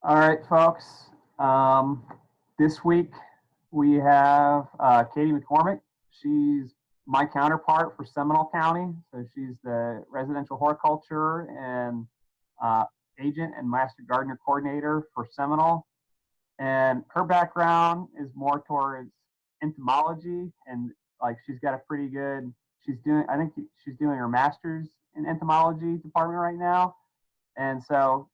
All right, folks. This week we have Kaydie McCormick. She's my counterpart for Seminole County. So she's the residential horticulture and agent and master gardener coordinator for Seminole. And her background is more towards entomology, and like she's got a pretty good. I think she's doing her master's in entomology department right now, and so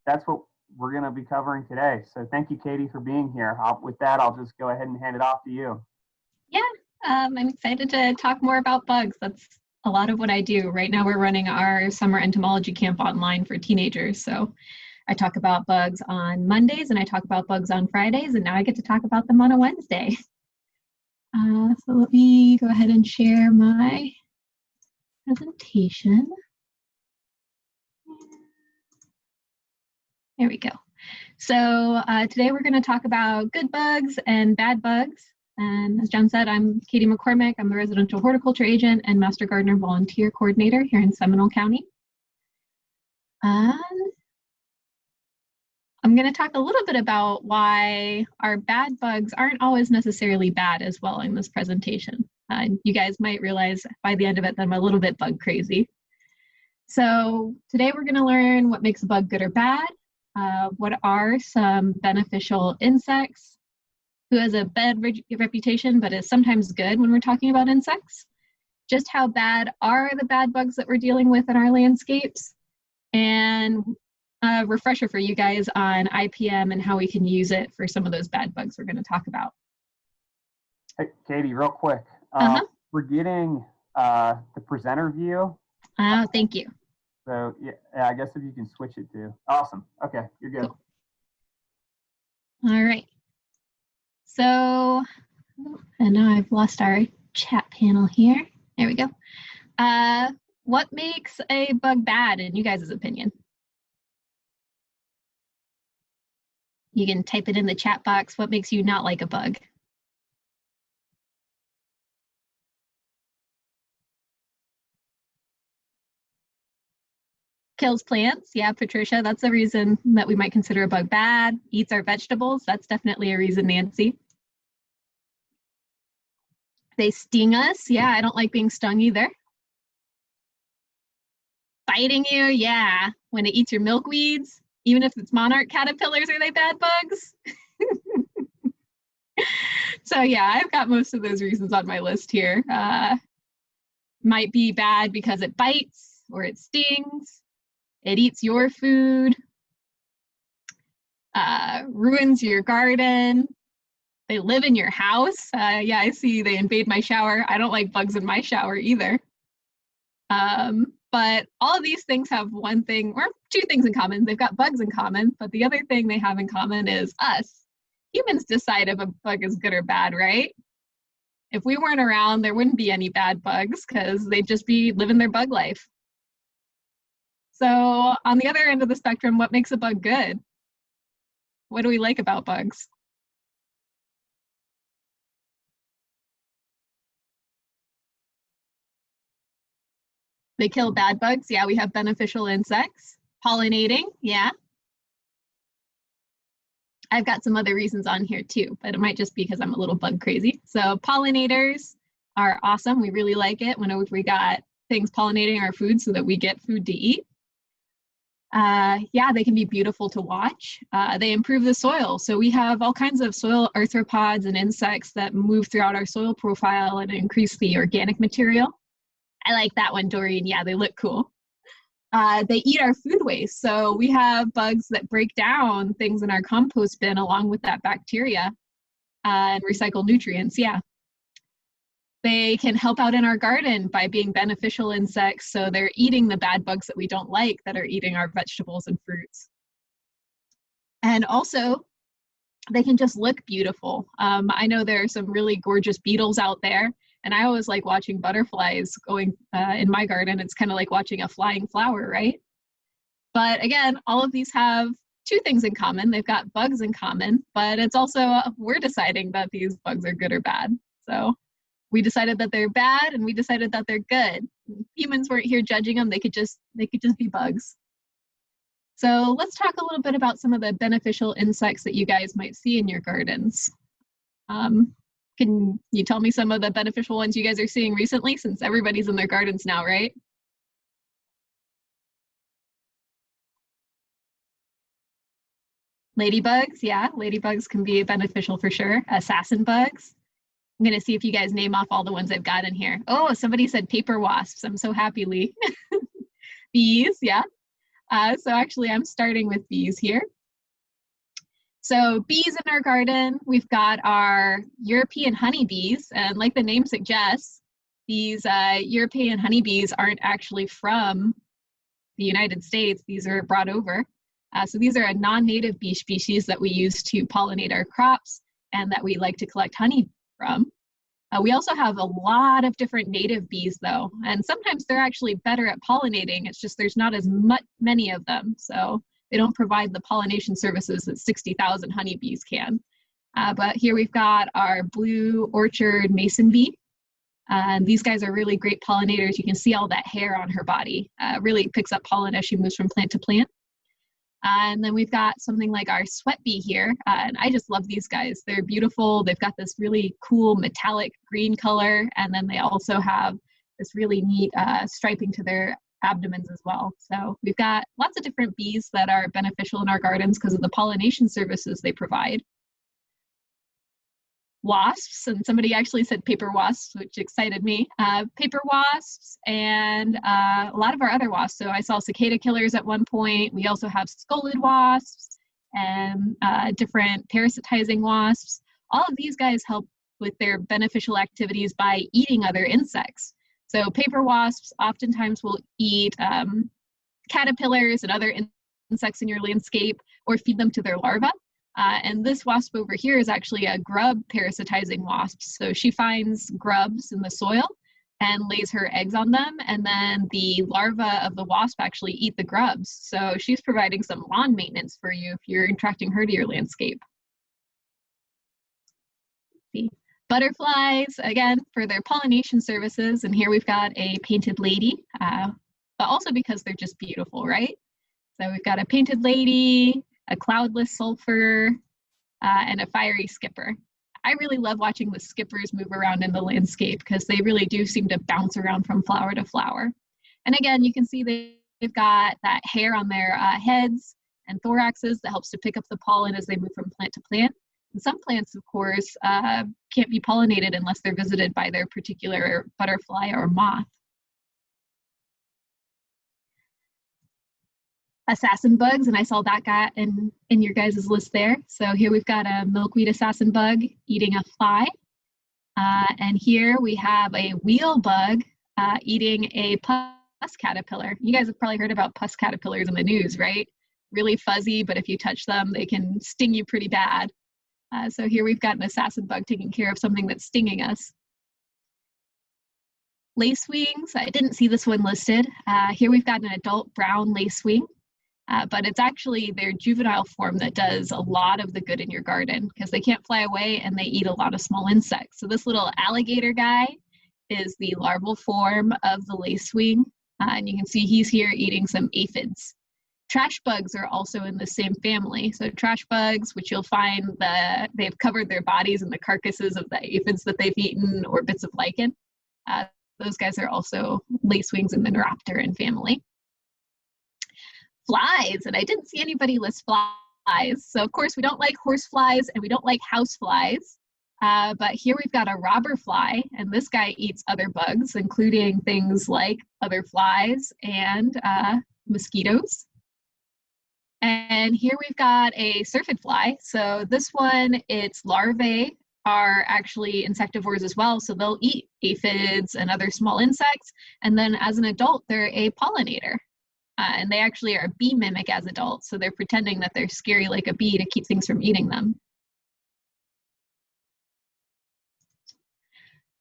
that's what we're going to be covering today. So thank you, Kaydie, for being here. With that, I'll just go ahead and hand it off to you. Yeah, I'm excited to talk more about bugs. That's a lot of what I do. Right now we're running our summer entomology camp online for teenagers. So I talk about bugs on Mondays and I talk about bugs on Fridays, and now I get to talk about them on a Wednesday. So let me go ahead and share my presentation. There we go. So today we're going to talk about good bugs and bad bugs. And as John said, I'm Kaydie McCormick. I'm the residential horticulture agent and master gardener volunteer coordinator here in Seminole County. And I'm going to talk a little bit about why our bad bugs aren't always necessarily bad as well in this presentation. You guys might realize by the end of it that I'm a little bit bug crazy. So today we're going to learn what makes a bug good or bad. What are some beneficial insects? Who has a bad reputation but is sometimes good when we're talking about insects? Just how bad are the bad bugs that we're dealing with in our landscapes? And a refresher for you guys on IPM and how we can use it for some of those bad bugs we're going to talk about. Hey, Kaydie, real quick. We're getting the presenter view. Oh, thank you. So yeah, I guess if you can switch it to. Awesome. Okay, you're good. Cool. All right. So, and now I've lost our chat panel here. There we go. What makes a bug bad in you guys' opinion? You can type it in the chat box. What makes you not like a bug? Kills plants. Yeah, Patricia, that's a reason that we might consider a bug bad. Eats our vegetables. That's definitely a reason, Nancy. They sting us. Yeah, I don't like being stung either. Biting you. Yeah, when it eats your milkweeds. Even if it's monarch caterpillars, are they bad bugs? So yeah, I've got most of those reasons on my list here. Might be bad because it bites or it stings. It eats your food. Ruins your garden. They live in your house. Yeah, I see they invade my shower. I don't like bugs in my shower either. But all of these things have one thing or two things in common. They've got bugs in common, but the other thing they have in common is us. Humans decide if a bug is good or bad, right? If we weren't around, there wouldn't be any bad bugs because they'd just be living their bug life. So on the other end of the spectrum, what makes a bug good? What do we like about bugs? They kill bad bugs. Yeah, we have beneficial insects. Pollinating. Yeah. I've got some other reasons on here too, but it might just be because I'm a little bug crazy. So pollinators are awesome. We really like it whenever we got things pollinating our food so that we get food to eat. Yeah, they can be beautiful to watch. They improve the soil. So we have all kinds of soil arthropods and insects that move throughout our soil profile and increase the organic material. I like that one, Doreen. Yeah, they look cool. They eat our food waste. So we have bugs that break down things in our compost bin along with that bacteria and recycle nutrients. Yeah. They can help out in our garden by being beneficial insects. So they're eating the bad bugs that we don't like that are eating our vegetables and fruits. And also, they can just look beautiful. I know there are some really gorgeous beetles out there. And I always like watching butterflies going in my garden. It's kind of like watching a flying flower, right? But again, all of these have two things in common. They've got bugs in common, but it's also we're deciding that these bugs are good or bad. So we decided that they're bad, and we decided that they're good. Humans weren't here judging them. They could just be bugs. So let's talk a little bit about some of the beneficial insects that you guys might see in your gardens. Can you tell me some of the beneficial ones you guys are seeing recently, since everybody's in their gardens now, right? Ladybugs, yeah, ladybugs can be beneficial for sure. Assassin bugs. I'm gonna see if you guys name off all the ones I've got in here. Oh, somebody said paper wasps. I'm so happy, Lee. Bees, yeah. So actually I'm starting with bees here. So bees in our garden, we've got our European honeybees, and like the name suggests, these European honeybees aren't actually from the United States. These are brought over. So these are a non-native bee species that we use to pollinate our crops and that we like to collect honey from. We also have a lot of different native bees though, and sometimes they're actually better at pollinating. It's just there's not as many of them, so they don't provide the pollination services that 60,000 honeybees can. But here we've got our blue orchard mason bee. And these guys are really great pollinators. You can see all that hair on her body. Really picks up pollen as she moves from plant to plant. And then we've got something like our sweat bee here. And I just love these guys. They're beautiful. They've got this really cool metallic green color. And then they also have this really neat striping to their abdomens as well. So we've got lots of different bees that are beneficial in our gardens because of the pollination services they provide. Wasps, and somebody actually said paper wasps, which excited me. Paper wasps and a lot of our other wasps. So I saw cicada killers at one point. We also have scollid wasps and different parasitizing wasps. All of these guys help with their beneficial activities by eating other insects. So paper wasps oftentimes will eat caterpillars and other insects in your landscape or feed them to their larvae. And this wasp over here is actually a grub parasitizing wasp. So she finds grubs in the soil and lays her eggs on them, and then the larvae of the wasp actually eat the grubs. So she's providing some lawn maintenance for you if you're attracting her to your landscape. See. Butterflies, again, for their pollination services, and here we've got a painted lady, but also because they're just beautiful, right? So we've got a painted lady, a cloudless sulfur, and a fiery skipper. I really love watching the skippers move around in the landscape because they really do seem to bounce around from flower to flower. And again, you can see they've got that hair on their heads and thoraxes that helps to pick up the pollen as they move from plant to plant. And some plants, of course, can't be pollinated unless they're visited by their particular butterfly or moth. Assassin bugs, and I saw that guy in your guys' list there. So here we've got a milkweed assassin bug eating a fly. And here we have a wheel bug eating a pus caterpillar. You guys have probably heard about pus caterpillars in the news, right? Really fuzzy, but if you touch them, they can sting you pretty bad. So here we've got an assassin bug taking care of something that's stinging us. Lacewings, I didn't see this one listed. Here we've got an adult brown lacewing. But it's actually their juvenile form that does a lot of the good in your garden because they can't fly away and they eat a lot of small insects. So this little alligator guy is the larval form of the lacewing. And you can see he's here eating some aphids. Trash bugs are also in the same family. So trash bugs, which you'll find that they've covered their bodies in the carcasses of the aphids that they've eaten or bits of lichen. Those guys are also lacewings in the Neuropteran family. Flies, and I didn't see anybody list flies. So of course we don't like horse flies and we don't like house flies. But here we've got a robber fly, and this guy eats other bugs, including things like other flies and mosquitoes. And here we've got a syrphid fly. So this one, its larvae are actually insectivores as well. So they'll eat aphids and other small insects. And then as an adult, they're a pollinator. And they actually are a bee mimic as adults. So they're pretending that they're scary like a bee to keep things from eating them.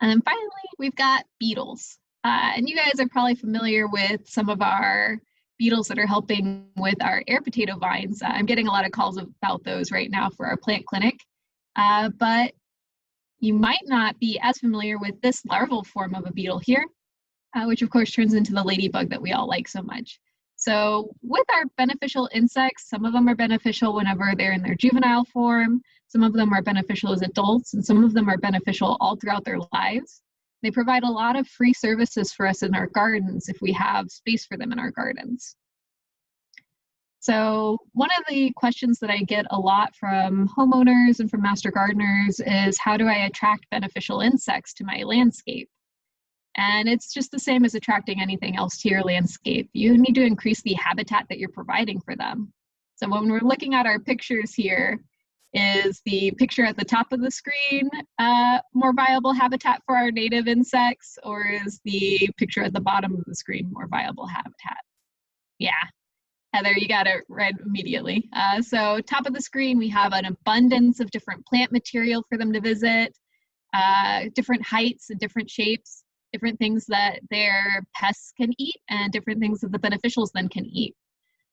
And then finally, we've got beetles. And you guys are probably familiar with some of our beetles that are helping with our air potato vines. I'm getting a lot of calls about those right now for our plant clinic. But you might not be as familiar with this larval form of a beetle here, which of course turns into the ladybug that we all like so much. So with our beneficial insects, some of them are beneficial whenever they're in their juvenile form, some of them are beneficial as adults, and some of them are beneficial all throughout their lives. They provide a lot of free services for us in our gardens if we have space for them in our gardens. So one of the questions that I get a lot from homeowners and from master gardeners is, how do I attract beneficial insects to my landscape? And it's just the same as attracting anything else to your landscape. You need to increase the habitat that you're providing for them. So when we're looking at our pictures here, is the picture at the top of the screen more viable habitat for our native insects, or is the picture at the bottom of the screen more viable habitat? Yeah. Heather, you got it right immediately. So top of the screen, we have an abundance of different plant material for them to visit, different heights and different shapes, different things that their pests can eat, and different things that the beneficials then can eat.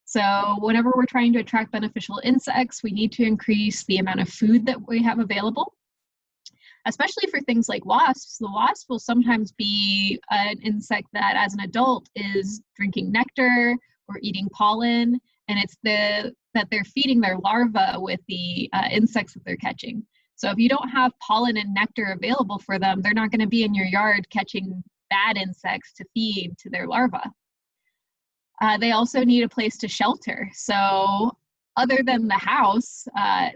So whenever we're trying to attract beneficial insects, we need to increase the amount of food that we have available, especially for things like wasps. The wasp will sometimes be an insect that as an adult is drinking nectar or eating pollen, and it's that they're feeding their larvae with the insects that they're catching. So if you don't have pollen and nectar available for them, they're not going to be in your yard catching bad insects to feed to their larvae. They also need a place to shelter. So other than the house,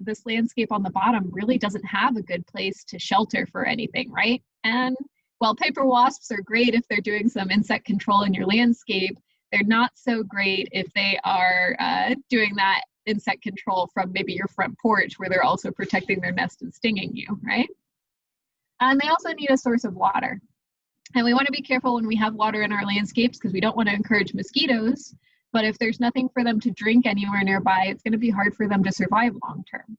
this landscape on the bottom really doesn't have a good place to shelter for anything, right? And while paper wasps are great if they're doing some insect control in your landscape, they're not so great if they are doing that insect control from maybe your front porch, where they're also protecting their nest and stinging you, right? And they also need a source of water. And we want to be careful when we have water in our landscapes, because we don't want to encourage mosquitoes. But if there's nothing for them to drink anywhere nearby, it's going to be hard for them to survive long term.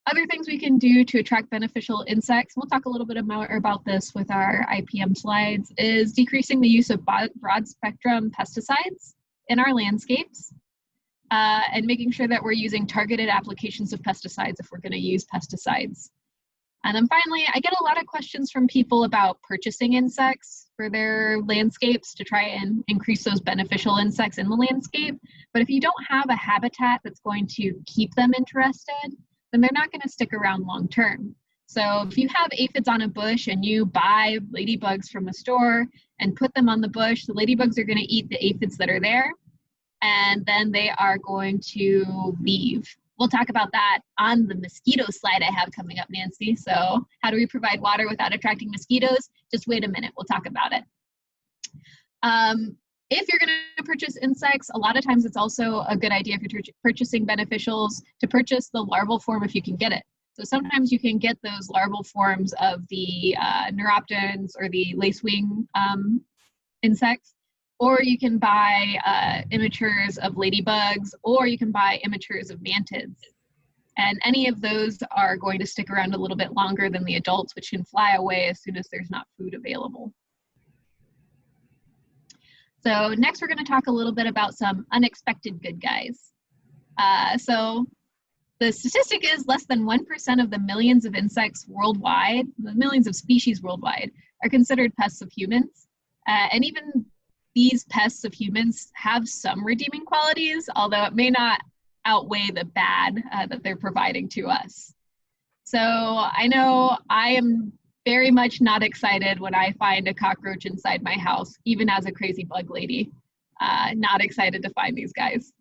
Other things we can do to attract beneficial insects, we'll talk a little bit more about this with our IPM slides, is decreasing the use of broad spectrum pesticides in our landscapes, and making sure that we're using targeted applications of pesticides if we're going to use pesticides. And then finally, I get a lot of questions from people about purchasing insects for their landscapes to try and increase those beneficial insects in the landscape. But if you don't have a habitat that's going to keep them interested, then they're not going to stick around long term. So if you have aphids on a bush and you buy ladybugs from a store and put them on the bush, the ladybugs are going to eat the aphids that are there, and then they are going to leave. We'll talk about that on the mosquito slide I have coming up, Nancy. So how do we provide water without attracting mosquitoes? Just wait a minute, we'll talk about it. If you're going to purchase insects, a lot of times it's also a good idea if you're purchasing beneficials to purchase the larval form if you can get it. So sometimes you can get those larval forms of the neuroptons or the lacewing insects, or you can buy immatures of ladybugs, or you can buy immatures of mantids. And any of those are going to stick around a little bit longer than the adults, which can fly away as soon as there's not food available. So next we're going to talk a little bit about some unexpected good guys. So the statistic is less than 1% of the millions of insects worldwide, the millions of species worldwide, are considered pests of humans. And even these pests of humans have some redeeming qualities, although it may not outweigh the bad that they're providing to us. So I know I am very much not excited when I find a cockroach inside my house, even as a crazy bug lady. Not excited to find these guys.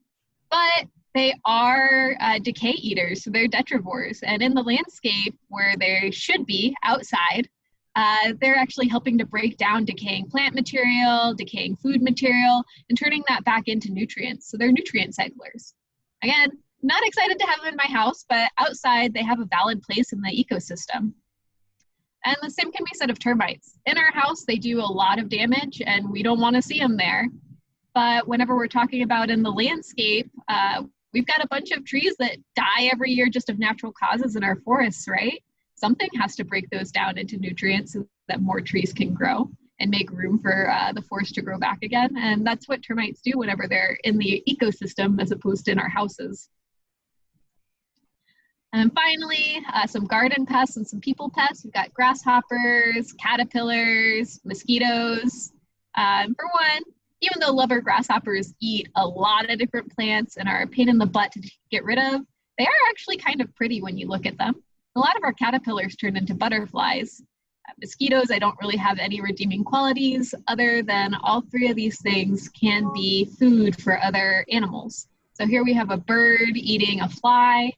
But they are decay eaters, so they're detrivores. And in the landscape where they should be outside, they're actually helping to break down decaying plant material, decaying food material, and turning that back into nutrients. So they're nutrient cyclers. Again, not excited to have them in my house, but outside they have a valid place in the ecosystem. And the same can be said of termites. In our house, they do a lot of damage and we don't want to see them there. But whenever we're talking about in the landscape, we've got a bunch of trees that die every year just of natural causes in our forests, right? Something has to break those down into nutrients so that more trees can grow and make room for the forest to grow back again. And that's what termites do whenever they're in the ecosystem as opposed to in our houses. And finally, some garden pests and some people pests. We've got grasshoppers, caterpillars, mosquitoes. For one, even though lover grasshoppers eat a lot of different plants and are a pain in the butt to get rid of, they are actually kind of pretty when you look at them. A lot of our caterpillars turn into butterflies. Mosquitoes, I don't really have any redeeming qualities other than all three of these things can be food for other animals. So here we have a bird eating a fly,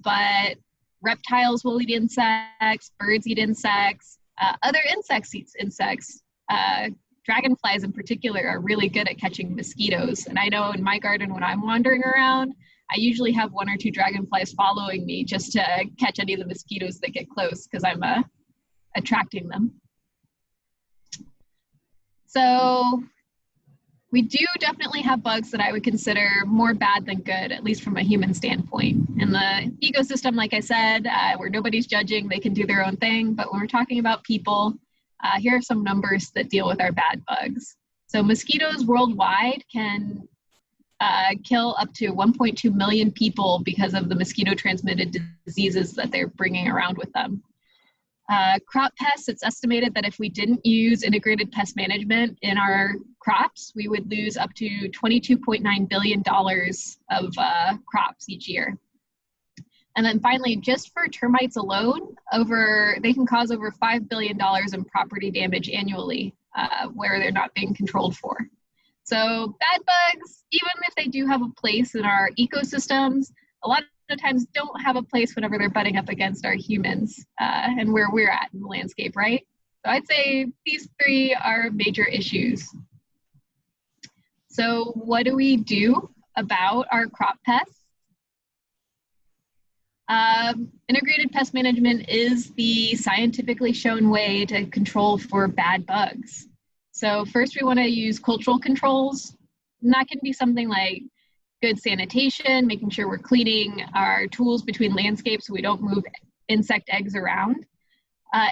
but reptiles will eat insects, birds eat insects, other insects eat insects. Dragonflies in particular are really good at catching mosquitoes. And I know in my garden when I'm wandering around, I usually have 1 or 2 dragonflies following me just to catch any of the mosquitoes that get close because I'm attracting them. So we do definitely have bugs that I would consider more bad than good, at least from a human standpoint. In the ecosystem, like I said, where nobody's judging, they can do their own thing. But when we're talking about people, here are some numbers that deal with our bad bugs. So mosquitoes worldwide can kill up to 1.2 million people because of the mosquito-transmitted diseases that they're bringing around with them. Crop pests, it's estimated that if we didn't use integrated pest management in our crops, we would lose up to $22.9 billion of crops each year. And then finally, just for termites alone, they can cause over $5 billion in property damage annually where they're not being controlled for. So bad bugs, even if they do have a place in our ecosystems, a lot of times don't have a place whenever they're butting up against our humans and where we're at in the landscape, right? So I'd say these 3 are major issues. So what do we do about our crop pests? Integrated pest management is the scientifically shown way to control for bad bugs. So first we want to use cultural controls. And that can be something like good sanitation, making sure we're cleaning our tools between landscapes so we don't move insect eggs around.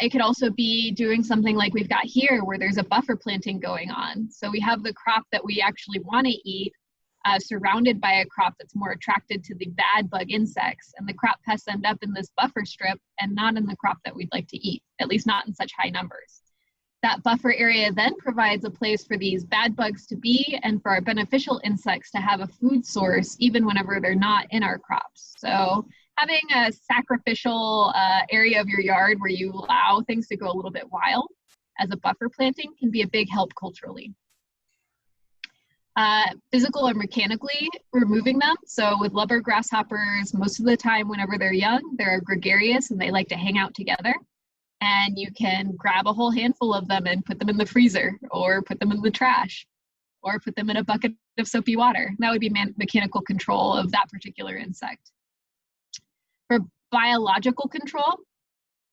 It could also be doing something like we've got here where there's a buffer planting going on. So we have the crop that we actually want to eat surrounded by a crop that's more attracted to the bad bug insects, and the crop pests end up in this buffer strip and not in the crop that we'd like to eat, at least not in such high numbers. That buffer area then provides a place for these bad bugs to be and for our beneficial insects to have a food source even whenever they're not in our crops. So having a sacrificial area of your yard where you allow things to go a little bit wild as a buffer planting can be a big help culturally. Physical or mechanically removing them. So with lover grasshoppers, most of the time whenever they're young, they're gregarious and they like to hang out together. And you can grab a whole handful of them and put them in the freezer or put them in the trash or put them in a bucket of soapy water. That would be mechanical control of that particular insect. For biological control,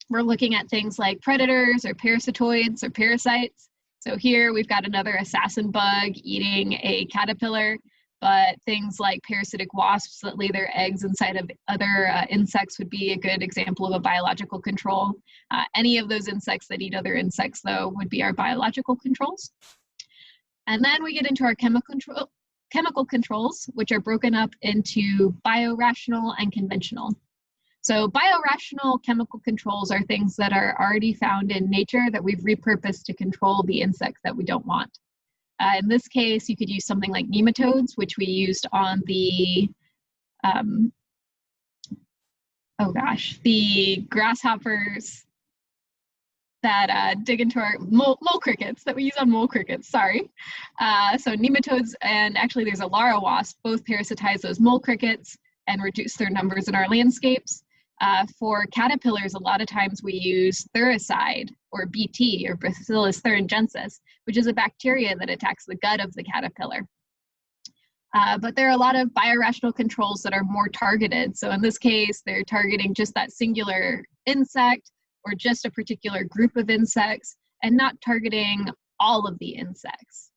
we're looking at things like predators or parasitoids or parasites. So here we've got another assassin bug eating a caterpillar, but things like parasitic wasps that lay their eggs inside of other insects would be a good example of a biological control. Any of those insects that eat other insects, though, would be our biological controls. And then we get into our chemical controls, which are broken up into biorational and conventional. So biorational chemical controls are things that are already found in nature that we've repurposed to control the insects that we don't want. In this case, you could use something like nematodes, which we used on the, the grasshoppers that dig into our mole crickets, that we use on mole crickets, sorry. So nematodes, and actually there's a Lara wasp, both parasitize those mole crickets and reduce their numbers in our landscapes. For caterpillars, a lot of times we use thuricide or BT or Bacillus thuringiensis, which is a bacteria that attacks the gut of the caterpillar. But there are a lot of biorational controls that are more targeted. So in this case, they're targeting just that singular insect or just a particular group of insects and not targeting all of the insects,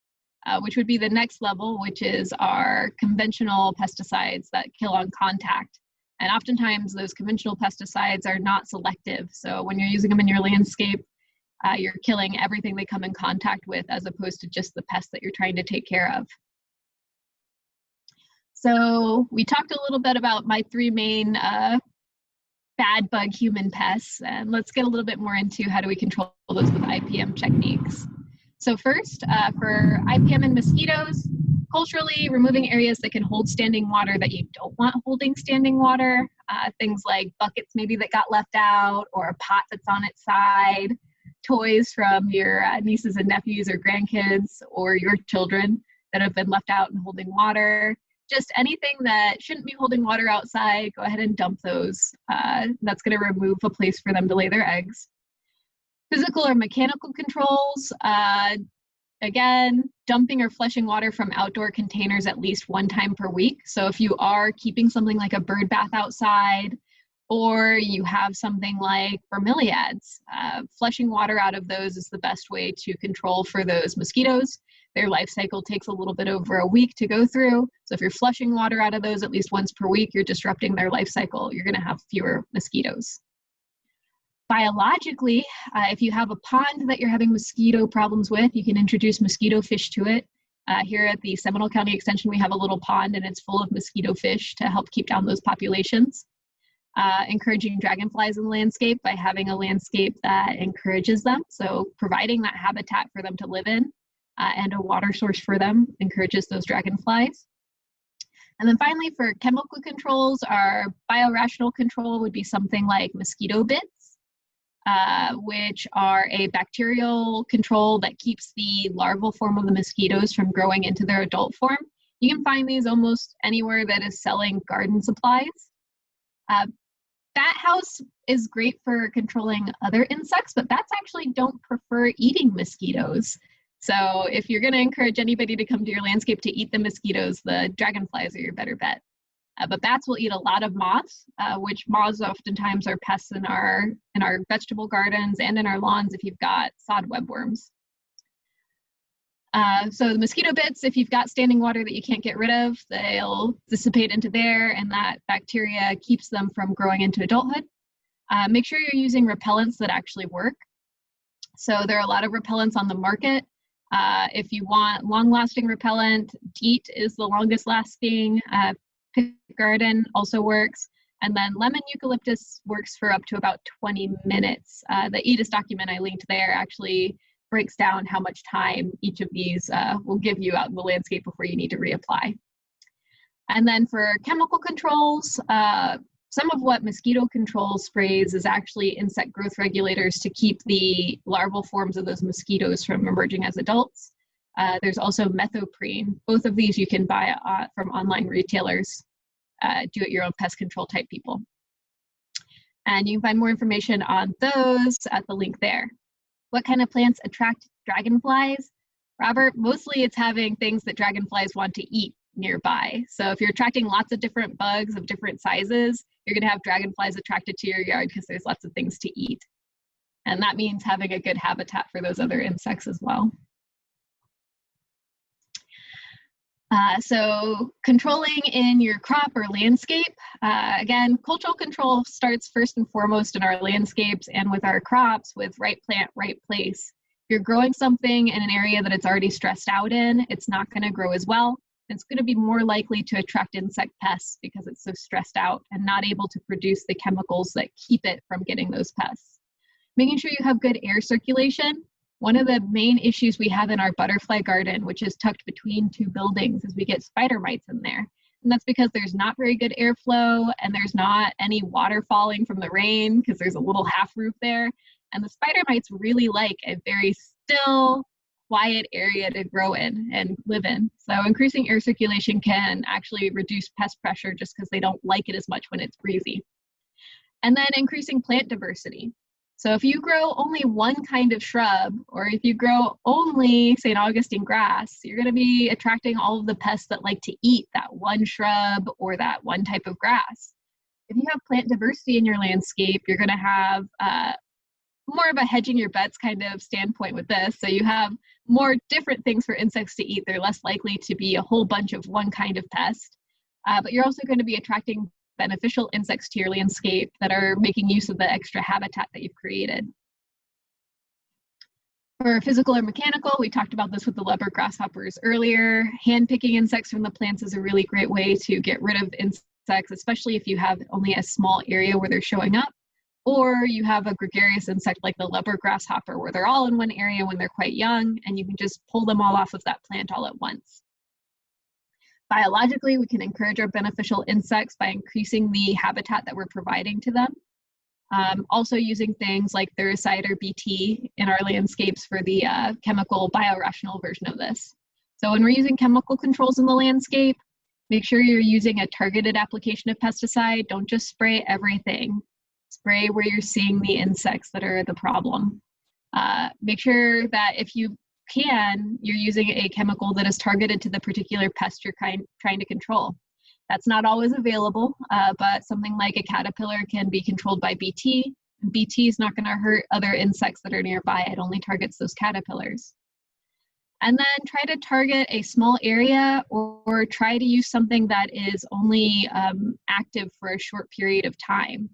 which would be the next level, which is our conventional pesticides that kill on contact. And oftentimes those conventional pesticides are not selective. So when you're using them in your landscape, you're killing everything they come in contact with as opposed to just the pest that you're trying to take care of. So we talked a little bit about my 3 main bad bug human pests, and let's get a little bit more into how do we control those with IPM techniques. So first, for IPM and mosquitoes, culturally, removing areas that can hold standing water that you don't want holding standing water, things like buckets maybe that got left out, or a pot that's on its side, toys from your nieces and nephews or grandkids or your children that have been left out and holding water. Just anything that shouldn't be holding water outside, go ahead and dump those. That's going to remove a place for them to lay their eggs. Physical or mechanical controls, again, dumping or flushing water from outdoor containers at least one time per week. So if you are keeping something like a bird bath outside, or you have something like bromeliads, flushing water out of those is the best way to control for those mosquitoes. Their life cycle takes a little bit over a week to go through. So if you're flushing water out of those at least once per week, you're disrupting their life cycle. You're going to have fewer mosquitoes. Biologically, if you have a pond that you're having mosquito problems with, you can introduce mosquito fish to it. Here at the Seminole County Extension, we have a little pond and it's full of mosquito fish to help keep down those populations. Encouraging dragonflies in the landscape by having a landscape that encourages them. So providing that habitat for them to live in and a water source for them encourages those dragonflies. And then finally, for chemical controls, our biorational control would be something like mosquito bits, which are a bacterial control that keeps the larval form of the mosquitoes from growing into their adult form. You can find these almost anywhere that is selling garden supplies. Bat house is great for controlling other insects, but bats actually don't prefer eating mosquitoes. So if you're going to encourage anybody to come to your landscape to eat the mosquitoes, the dragonflies are your better bet. But bats will eat a lot of moths, which moths oftentimes are pests in our vegetable gardens and in our lawns if you've got sod webworms. So the mosquito bits, if you've got standing water that you can't get rid of, they'll dissipate into there, and that bacteria keeps them from growing into adulthood. Make sure you're using repellents that actually work. So there are a lot of repellents on the market. If you want long-lasting repellent, DEET is the longest lasting. Pick Garden also works. And then lemon eucalyptus works for up to about 20 minutes. The EDIS document I linked there actually breaks down how much time each of these will give you out in the landscape before you need to reapply. And then for chemical controls, some of what mosquito control sprays is actually insect growth regulators to keep the larval forms of those mosquitoes from emerging as adults. There's also methoprene. Both of these you can buy from online retailers, do-it-your-own pest control type people. And you can find more information on those at the link there. What kind of plants attract dragonflies? Robert, mostly it's having things that dragonflies want to eat nearby. So if you're attracting lots of different bugs of different sizes, you're going to have dragonflies attracted to your yard because there's lots of things to eat. And that means having a good habitat for those other insects as well. So controlling in your crop or landscape, again, cultural control starts first and foremost in our landscapes and with our crops with right plant, right place. If you're growing something in an area that it's already stressed out in, it's not going to grow as well. It's going to be more likely to attract insect pests because it's so stressed out and not able to produce the chemicals that keep it from getting those pests. Making sure you have good air circulation. One of the main issues we have in our butterfly garden, which is tucked between two buildings, is we get spider mites in there. And that's because there's not very good airflow and there's not any water falling from the rain because there's a little half roof there. And the spider mites really like a very still, quiet area to grow in and live in. So increasing air circulation can actually reduce pest pressure just because they don't like it as much when it's breezy. And then increasing plant diversity. So if you grow only one kind of shrub, or if you grow only St. Augustine grass, you're going to be attracting all of the pests that like to eat that one shrub or that one type of grass. If you have plant diversity in your landscape, you're going to have more of a hedging your bets kind of standpoint with this. So you have more different things for insects to eat. They're less likely to be a whole bunch of one kind of pest, but you're also going to be attracting beneficial insects to your landscape that are making use of the extra habitat that you've created. For physical or mechanical, we talked about this with the leopard grasshoppers earlier. Hand picking insects from the plants is a really great way to get rid of insects, especially if you have only a small area where they're showing up. Or you have a gregarious insect like the leopard grasshopper, where they're all in one area when they're quite young, and you can just pull them all off of that plant all at once. Biologically, we can encourage our beneficial insects by increasing the habitat that we're providing to them. Also using things like Thuricide or BT in our landscapes for the chemical biorational version of this. So when we're using chemical controls in the landscape, make sure you're using a targeted application of pesticide. Don't just spray everything. Spray where you're seeing the insects that are the problem. Make sure that if you can, you're using a chemical that is targeted to the particular pest you're trying to control. That's not always available, but something like a caterpillar can be controlled by BT. BT is not going to hurt other insects that are nearby. It only targets those caterpillars. And then try to target a small area, or try to use something that is only active for a short period of time.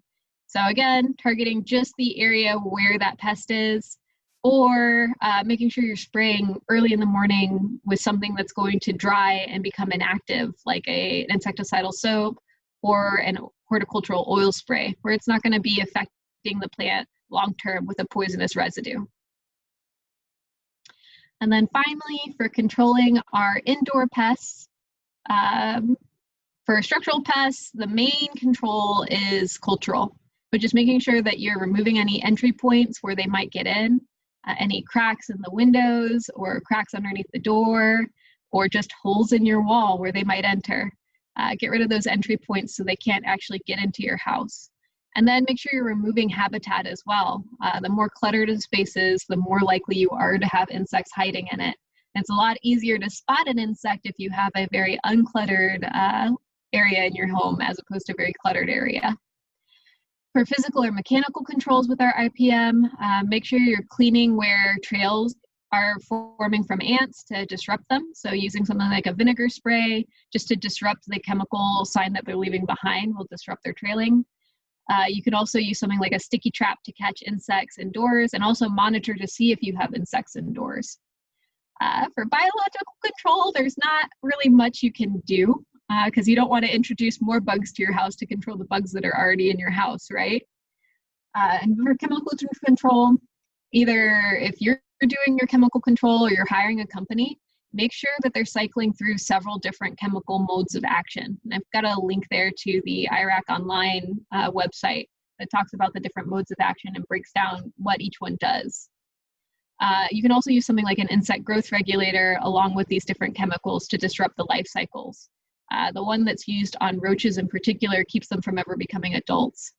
So again, targeting just the area where that pest is, or making sure you're spraying early in the morning with something that's going to dry and become inactive, like an insecticidal soap or an horticultural oil spray, where it's not going to be affecting the plant long-term with a poisonous residue. And then finally, for controlling our indoor pests, for structural pests, the main control is cultural, which is making sure that you're removing any entry points where they might get in, any cracks in the windows or cracks underneath the door, or just holes in your wall where they might enter. Get rid of those entry points so they can't actually get into your house. And then make sure you're removing habitat as well. The more cluttered a space is, the more likely you are to have insects hiding in it. And it's a lot easier to spot an insect if you have a very uncluttered area in your home as opposed to a very cluttered area. For physical or mechanical controls with our IPM, make sure you're cleaning where trails are forming from ants to disrupt them. So using something like a vinegar spray just to disrupt the chemical sign that they're leaving behind will disrupt their trailing. You can also use something like a sticky trap to catch insects indoors, and also monitor to see if you have insects indoors. For biological control, there's not really much you can do, because you don't want to introduce more bugs to your house to control the bugs that are already in your house, right? And for chemical control, either if you're doing your chemical control or you're hiring a company, make sure that they're cycling through several different chemical modes of action. And I've got a link there to the IRAC Online website that talks about the different modes of action and breaks down what each one does. You can also use something like an insect growth regulator along with these different chemicals to disrupt the life cycles. The one that's used on roaches in particular keeps them from ever becoming adults.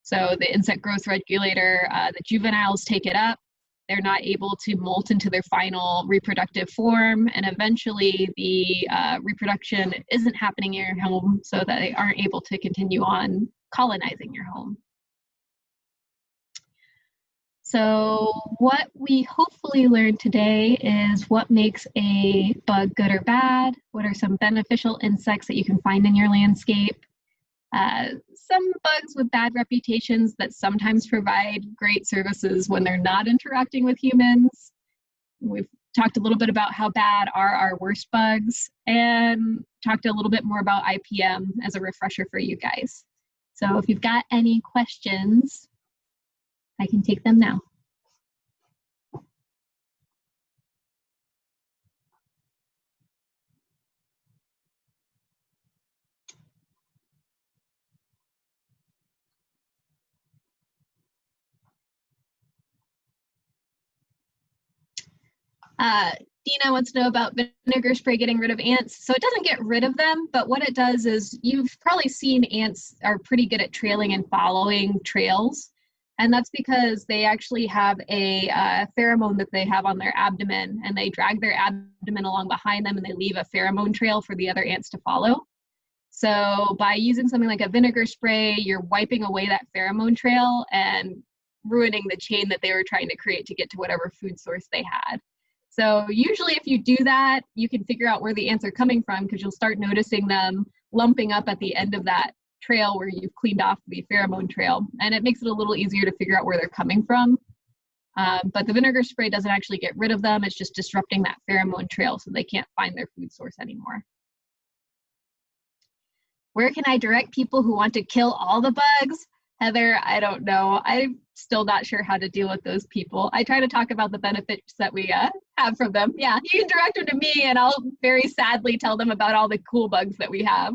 So the insect growth regulator, the juveniles take it up, they're not able to molt into their final reproductive form, and eventually the reproduction isn't happening in your home so that they aren't able to continue on colonizing your home. So what we hopefully learned today is what makes a bug good or bad, what are some beneficial insects that you can find in your landscape, some bugs with bad reputations that sometimes provide great services when they're not interacting with humans. We've talked a little bit about how bad are our worst bugs, and talked a little bit more about IPM as a refresher for you guys. So if you've got any questions, I can take them now. Dina wants to know about vinegar spray getting rid of ants. So it doesn't get rid of them, but what it does is, you've probably seen ants are pretty good at trailing and following trails. And that's because they actually have a pheromone that they have on their abdomen, and they drag their abdomen along behind them and they leave a pheromone trail for the other ants to follow. So by using something like a vinegar spray, you're wiping away that pheromone trail and ruining the chain that they were trying to create to get to whatever food source they had. So usually if you do that, you can figure out where the ants are coming from, because you'll start noticing them lumping up at the end of that trail where you've cleaned off the pheromone trail, and it makes it a little easier to figure out where they're coming from. But the vinegar spray doesn't actually get rid of them, it's just disrupting that pheromone trail so they can't find their food source anymore. Where can I direct people who want to kill all the bugs? Heather, I don't know. I'm still not sure how to deal with those people. I try to talk about the benefits that we have from them. Yeah, you can direct them to me and I'll very sadly tell them about all the cool bugs that we have.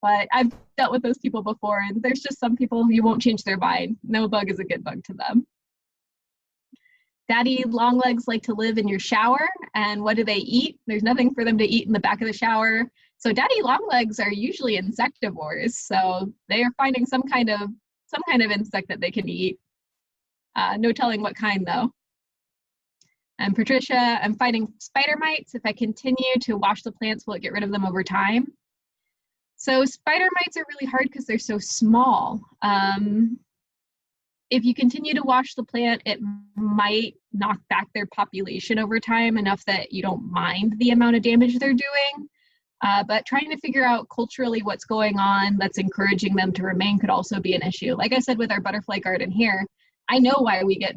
But I've dealt with those people before, and there's just some people you won't change their mind. No bug is a good bug to them. Daddy longlegs like to live in your shower, and what do they eat? There's nothing for them to eat in the back of the shower. So daddy longlegs are usually insectivores, so they are finding some kind of insect that they can eat. No telling what kind though. And Patricia, I'm fighting spider mites. If I continue to wash the plants, will it get rid of them over time? So spider mites are really hard because they're so small. If you continue to wash the plant, it might knock back their population over time enough that you don't mind the amount of damage they're doing. But trying to figure out culturally what's going on that's encouraging them to remain could also be an issue. Like I said with our butterfly garden here, I know why we get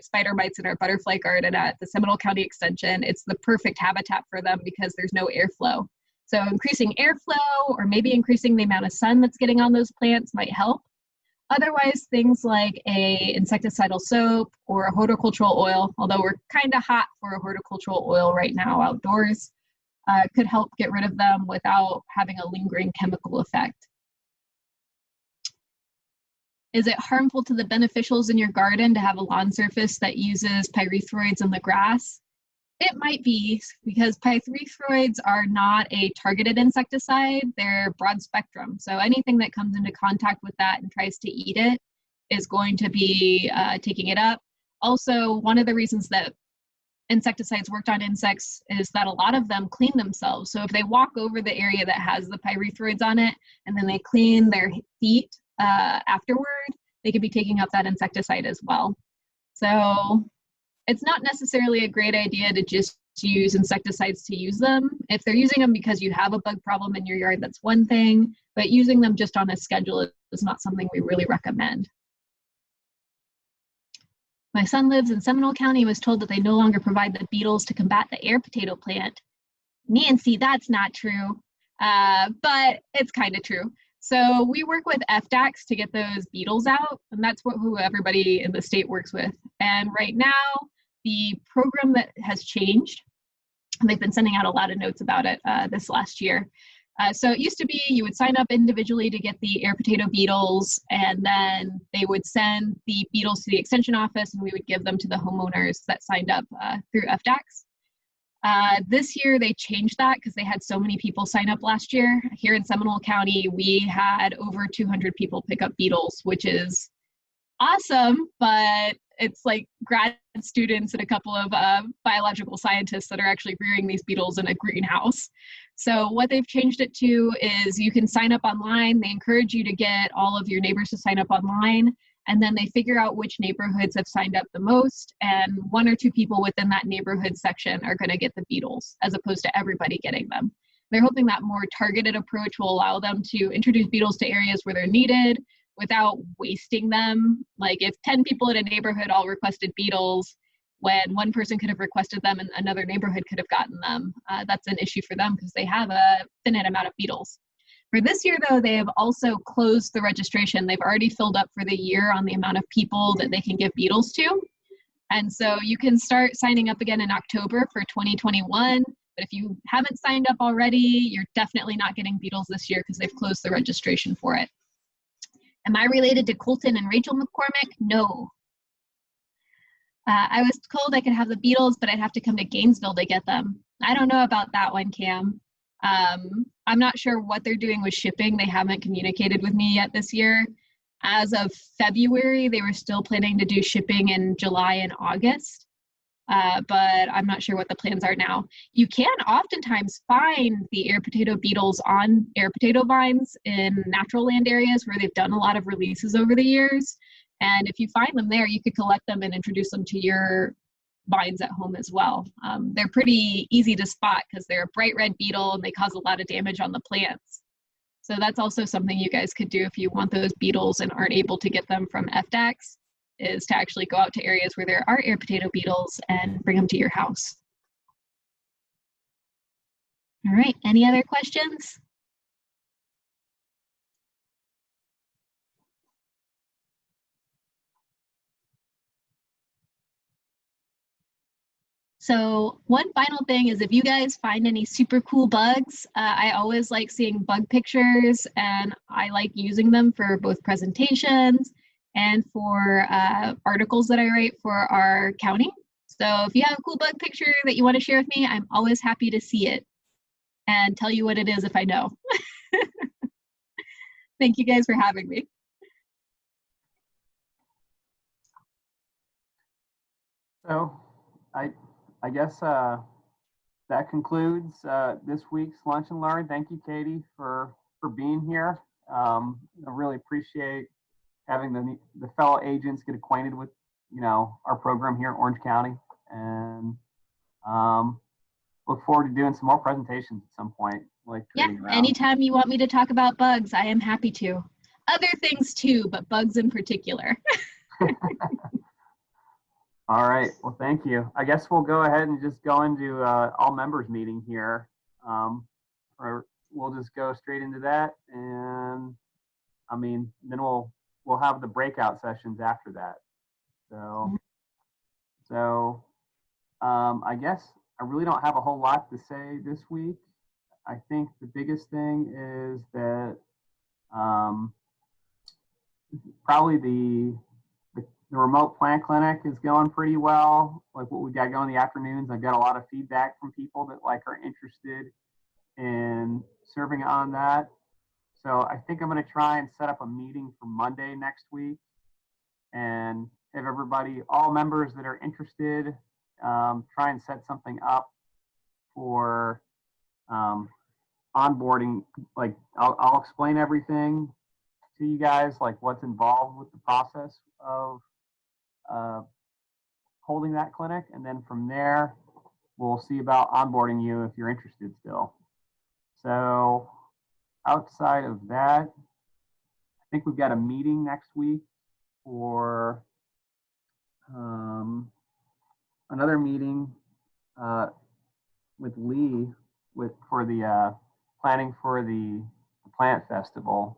spider mites in our butterfly garden at the Seminole County Extension. It's the perfect habitat for them because there's no airflow. So increasing airflow or maybe increasing the amount of sun that's getting on those plants might help. Otherwise, things like a insecticidal soap or a horticultural oil, although we're kind of hot for a horticultural oil right now outdoors, could help get rid of them without having a lingering chemical effect. Is it harmful to the beneficials in your garden to have a lawn surface that uses pyrethroids in the grass? It might be, because pyrethroids are not a targeted insecticide, they're broad spectrum. So anything that comes into contact with that and tries to eat it is going to be taking it up. Also, one of the reasons that insecticides worked on insects is that a lot of them clean themselves. So if they walk over the area that has the pyrethroids on it and then they clean their feet afterward, they could be taking up that insecticide as well. So it's not necessarily a great idea to just use insecticides to use them. If they're using them because you have a bug problem in your yard, that's one thing, but using them just on a schedule is not something we really recommend. My son lives in Seminole County and was told that they no longer provide the beetles to combat the air potato plant. Nancy, that's not true, but it's kind of true. So we work with FDACs to get those beetles out, and that's who everybody in the state works with. And right now, the program that has changed, and they've been sending out a lot of notes about it this last year. So it used to be you would sign up individually to get the air potato beetles, and then they would send the beetles to the extension office, and we would give them to the homeowners that signed up through FDACs. This year they changed that because they had so many people sign up last year. Here in Seminole County, we had over 200 people pick up beetles, which is awesome, but it's like grad students and a couple of biological scientists that are actually rearing these beetles in a greenhouse. So what they've changed it to is you can sign up online. They encourage you to get all of your neighbors to sign up online, and then they figure out which neighborhoods have signed up the most, and 1 or 2 people within that neighborhood section are going to get the beetles as opposed to everybody getting them. They're hoping that more targeted approach will allow them to introduce beetles to areas where they're needed without wasting them. Like if 10 people in a neighborhood all requested beetles, when one person could have requested them and another neighborhood could have gotten them, that's an issue for them because they have a finite amount of beetles. For this year, though, they have also closed the registration. They've already filled up for the year on the amount of people that they can give beetles to. And so you can start signing up again in October for 2021. But if you haven't signed up already, you're definitely not getting beetles this year because they've closed the registration for it. Am I related to Colton and Rachel McCormick? No. I was told I could have the beetles, but I'd have to come to Gainesville to get them. I don't know about that one, Cam. I'm not sure what they're doing with shipping. They haven't communicated with me yet this year. As of February, they were still planning to do shipping in July and August, but I'm not sure what the plans are now. You can oftentimes find the air potato beetles on air potato vines in natural land areas where they've done a lot of releases over the years. And if you find them there, you could collect them and introduce them to your vines at home as well. They're pretty easy to spot because they're a bright red beetle and they cause a lot of damage on the plants. So that's also something you guys could do if you want those beetles and aren't able to get them from FDACs, is to actually go out to areas where there are air potato beetles and bring them to your house. All right, any other questions? So one final thing is if you guys find any super cool bugs, I always like seeing bug pictures and I like using them for both presentations and for articles that I write for our county. So if you have a cool bug picture that you want to share with me, I'm always happy to see it and tell you what it is if I know. Thank you guys for having me. So I guess that concludes this week's Lunch and Learn. Thank you, Kaydie, for being here. I really appreciate having the fellow agents get acquainted with our program here in Orange County, and look forward to doing some more presentations at some point. Like Yeah, trading around. anytime you want me to talk about bugs, I am happy to. Other things too, but bugs in particular. All right. Well, thank you. I guess we'll go ahead and just go into all members meeting here. Or we'll just go straight into that, and I mean, then we'll have the breakout sessions after that. So I guess I really don't have a whole lot to say this week. I think the biggest thing is that probably the remote plant clinic is going pretty well. Like what we got going in the afternoons, I've got a lot of feedback from people that like are interested in serving on that. So I think I'm going to try and set up a meeting for Monday next week and have everybody, all members that are interested, try and set something up for onboarding. Like I'll explain everything to you guys, like what's involved with the process of holding that clinic. And then from there, we'll see about onboarding you if you're interested still. So outside of that, I think we've got a meeting next week for another meeting with Lee for the planning for the plant festival.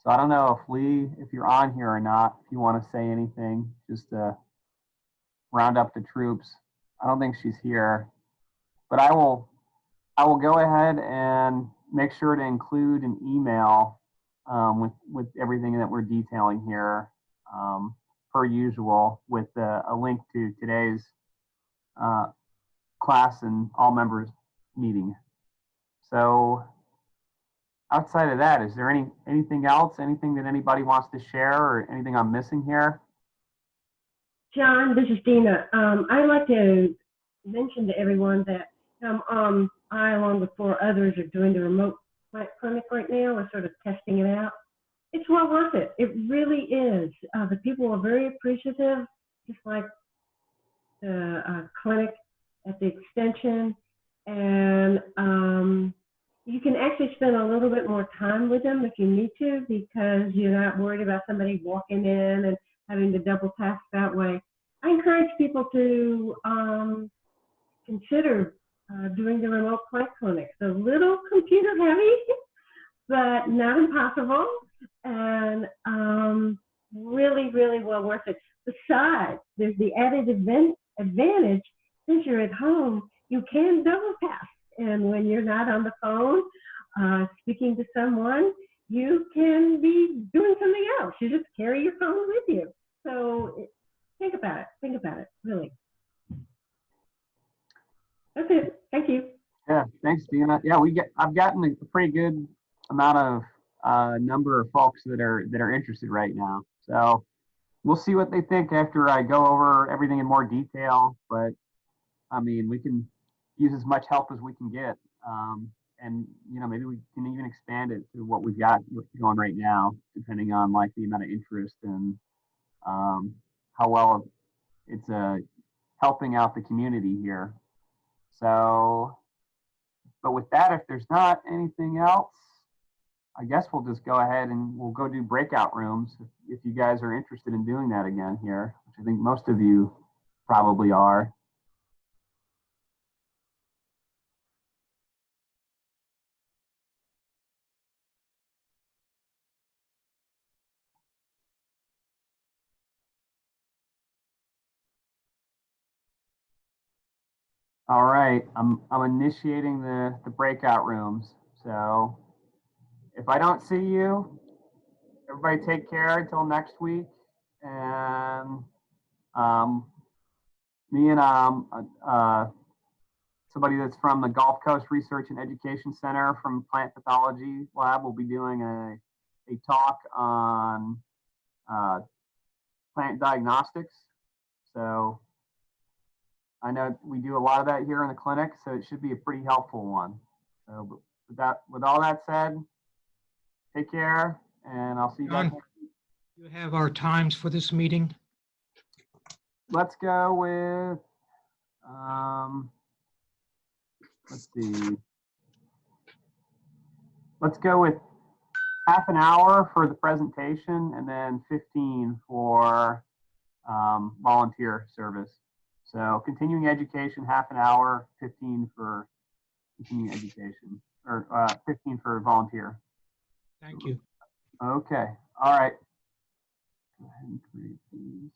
So I don't know if Lee, if you're on here or not, if you want to say anything, just to round up the troops. I don't think she's here, but I will go ahead and make sure to include an email with everything that we're detailing here, per usual, with a link to today's class and all members meeting. So outside of that, is there anything else, anything that anybody wants to share or anything I'm missing here? John, this is Dina. I'd like to mention to everyone that I, along with 4 others, are doing the remote plant clinic right now. We're sort of testing it out. It's well worth it. It really is. The people are very appreciative, just like the clinic at the extension. And you can actually spend a little bit more time with them if you need to, because you're not worried about somebody walking in and having to double task that way. I encourage people to consider doing the remote plant clinic. It's a little computer heavy, but not impossible, and really, really well worth it. Besides, there's the added advantage, since you're at home, you can double task. And when you're not on the phone speaking to someone, you can be doing something else. You just carry your phone with you. So think about it, really. That's it. Thank you. Yeah, thanks, Dina. Yeah, I've gotten a pretty good amount of number of folks that are interested right now. So we'll see what they think after I go over everything in more detail. But I mean, we can use as much help as we can get, and maybe we can even expand it to what we've got going right now, depending on like the amount of interest and how well it's helping out the community here. So, but with that, if there's not anything else, I guess we'll just go ahead and we'll go do breakout rooms if you guys are interested in doing that again here, which I think most of you probably are. All right, I'm initiating the breakout rooms. So if I don't see you, everybody take care until next week. And me and somebody that's from the Gulf Coast Research and Education Center from Plant Pathology Lab will be doing a talk on plant diagnostics. So I know we do a lot of that here in the clinic, so it should be a pretty helpful one. So with all that said, take care, and I'll see you guys. John, you have our times for this meeting? Let's go with, let's see. Let's go with half an hour for the presentation and then 15 for volunteer service. So continuing education, half an hour, 15 for continuing education, or 15 for volunteer. Thank you. Okay, all right. Go ahead and create these.